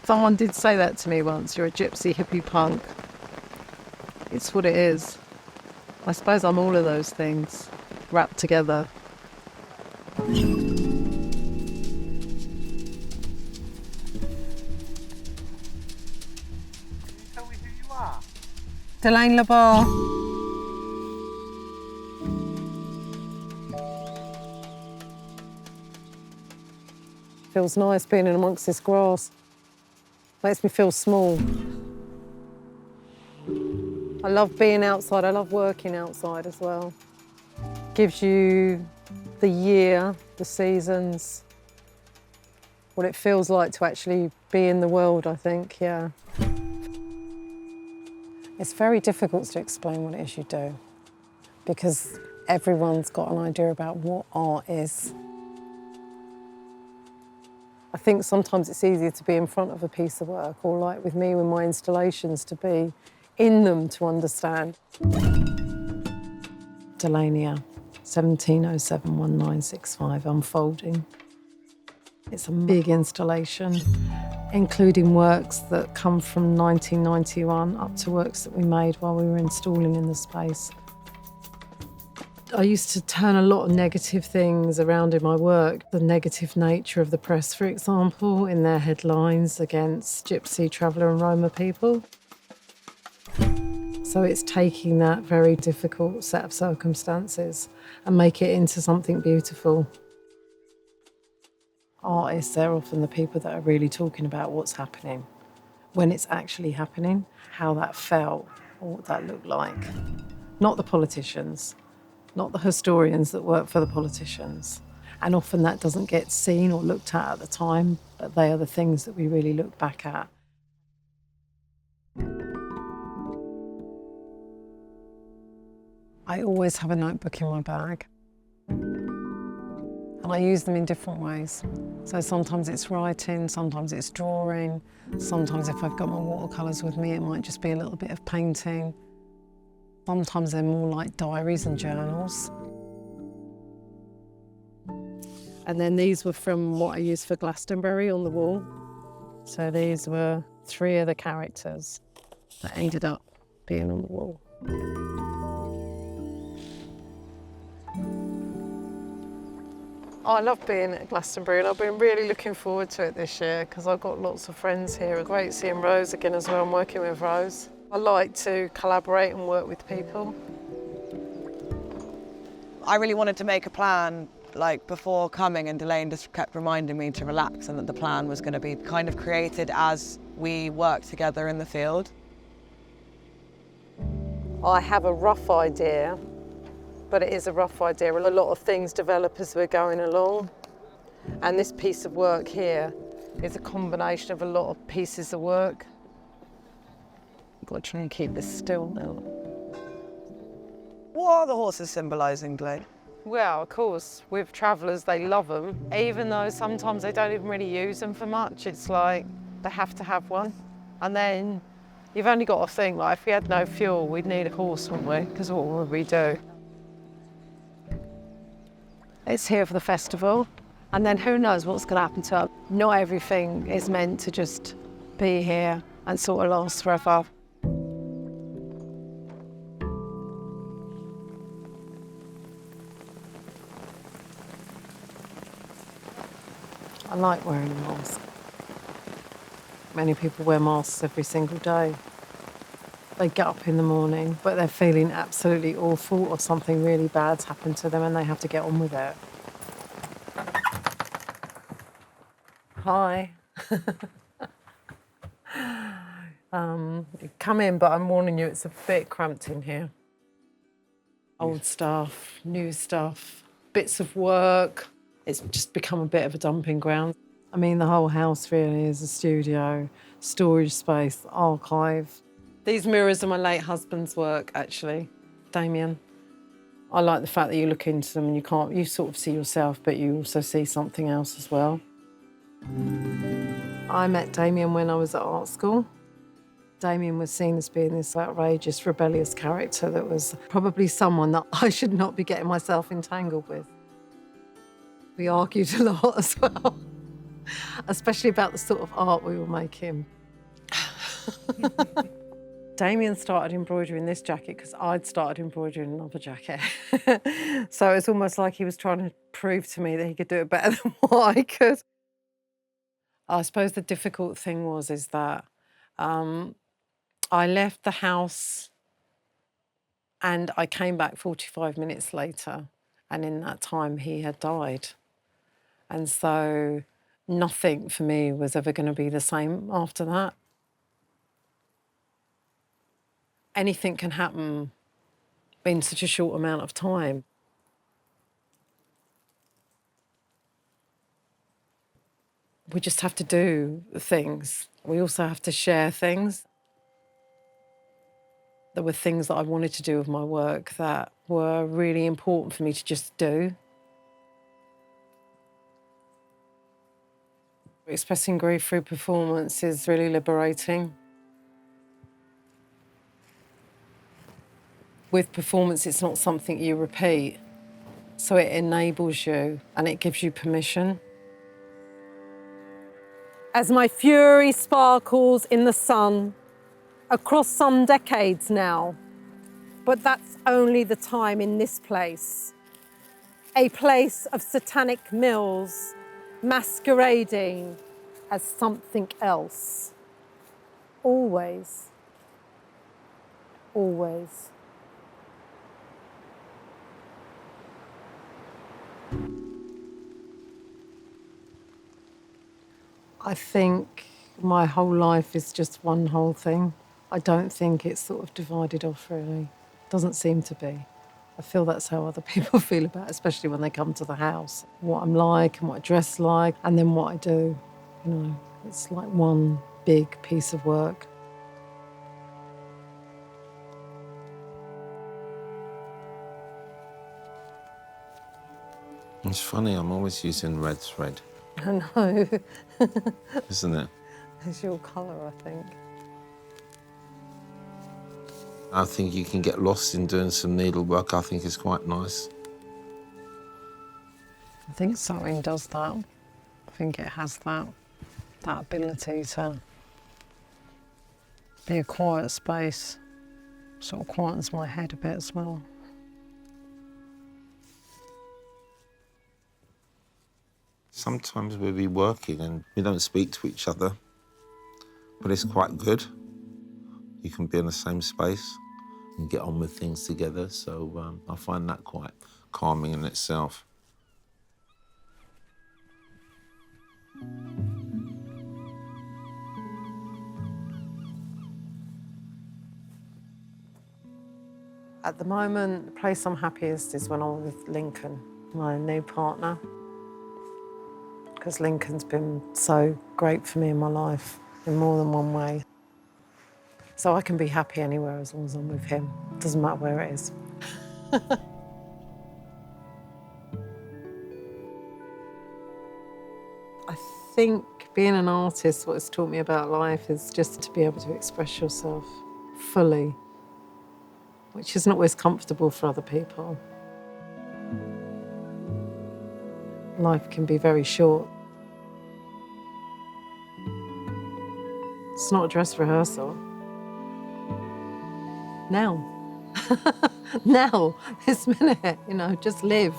Someone did say that to me once, you're a gypsy hippie punk. It's what it is. I suppose I'm all of those things, wrapped together. Can you tell me who you are? Delaine Le Bas. Feels nice being in amongst this grass. Makes me feel small. I love being outside, I love working outside as well. Gives you the year, the seasons, what it feels like to actually be in the world, I think, yeah. It's very difficult to explain what it is you do because everyone's got an idea about what art is. I think sometimes it's easier to be in front of a piece of work, or like with me with my installations, to be in them to understand. Delania, 1707-1965, Unfolding. It's a big installation, including works that come from 1991 up to works that we made while we were installing in the space. I used to turn a lot of negative things around in my work. The negative nature of the press, for example, in their headlines against Gypsy, traveller and Roma people. So it's taking that very difficult set of circumstances and make it into something beautiful. Artists, they're often the people that are really talking about what's happening, when it's actually happening, how that felt, or what that looked like. Not the politicians. Not the historians that work for the politicians. And often that doesn't get seen or looked at the time, but they are the things that we really look back at. I always have a notebook in my bag. And I use them in different ways. So sometimes it's writing, sometimes it's drawing, sometimes if I've got my watercolours with me, it might just be a little bit of painting. Sometimes they're more like diaries and journals. And then these were from what I used for Glastonbury on the wall. So these were 3 of the characters that ended up being on the wall. I love being at Glastonbury and I've been really looking forward to it this year because I've got lots of friends here. It's great seeing Rose again as well. I'm working with Rose. I like to collaborate and work with people. I really wanted to make a plan like before coming, and Delaine just kept reminding me to relax and that the plan was going to be kind of created as we work together in the field. I have a rough idea, but it is a rough idea. A lot of things develop as we're going along. And this piece of work here is a combination of a lot of pieces of work. I've got to try and keep this still now. What are the horses symbolising, Delaine? Well, of course, with travellers, they love them. Even though sometimes they don't even really use them for much, it's like they have to have one. And then you've only got to think, like, if we had no fuel, we'd need a horse, wouldn't we? Because what would we do? It's here for the festival, and then who knows what's going to happen to it. Not everything is meant to just be here and sort of last forever. I like wearing a mask. Many people wear masks every single day. They get up in the morning, but they're feeling absolutely awful or something really bad's happened to them and they have to get on with it. Hi. Come in, but I'm warning you, it's a bit cramped in here. Old stuff, new stuff, bits of work. It's just become a bit of a dumping ground. I mean, the whole house really is a studio, storage space, archive. These mirrors are my late husband's work, actually, Damien. I like the fact that you look into them and you sort of see yourself, but you also see something else as well. I met Damien when I was at art school. Damien was seen as being this outrageous, rebellious character that was probably someone that I should not be getting myself entangled with. We argued a lot as well. especially about the sort of art we were making. Damien started embroidering this jacket because I'd started embroidering another jacket. So it's almost like he was trying to prove to me that he could do it better than what I could. I suppose the difficult thing is that I left the house and I came back 45 minutes later, and in that time he had died. And so nothing for me was ever going to be the same after that. Anything can happen in such a short amount of time. We just have to do things. We also have to share things. There were things that I wanted to do with my work that were really important for me to just do. Expressing grief through performance is really liberating. With performance, it's not something you repeat, so it enables you and it gives you permission. As my fury sparkles in the sun, across some decades now, but that's only the time in this place. A place of satanic mills masquerading as something else. Always, always. I think my whole life is just one whole thing. I don't think it's sort of divided off, really. Doesn't seem to be. I feel that's how other people feel about it, especially when they come to the house. What I'm like and what I dress like, and then what I do. You know, it's like one big piece of work. It's funny, I'm always using red thread. I know. Isn't it? It's your colour, I think. I think you can get lost in doing some needlework. I think it's quite nice. I think sewing does that. I think it has that ability to be a quiet space. Sort of quietens my head a bit as well. Sometimes we'll be working and we don't speak to each other, but it's quite good. You can be in the same space and get on with things together, so I find that quite calming in itself. At the moment, the place I'm happiest is when I'm with Lincoln, my new partner. Because Lincoln's been so great for me in my life in more than one way. So I can be happy anywhere as long as I'm with him. Doesn't matter where it is. I think being an artist, what it's taught me about life is just to be able to express yourself fully, which isn't always comfortable for other people. Life can be very short. It's not a dress rehearsal. Now. Now, this minute, you know, just live.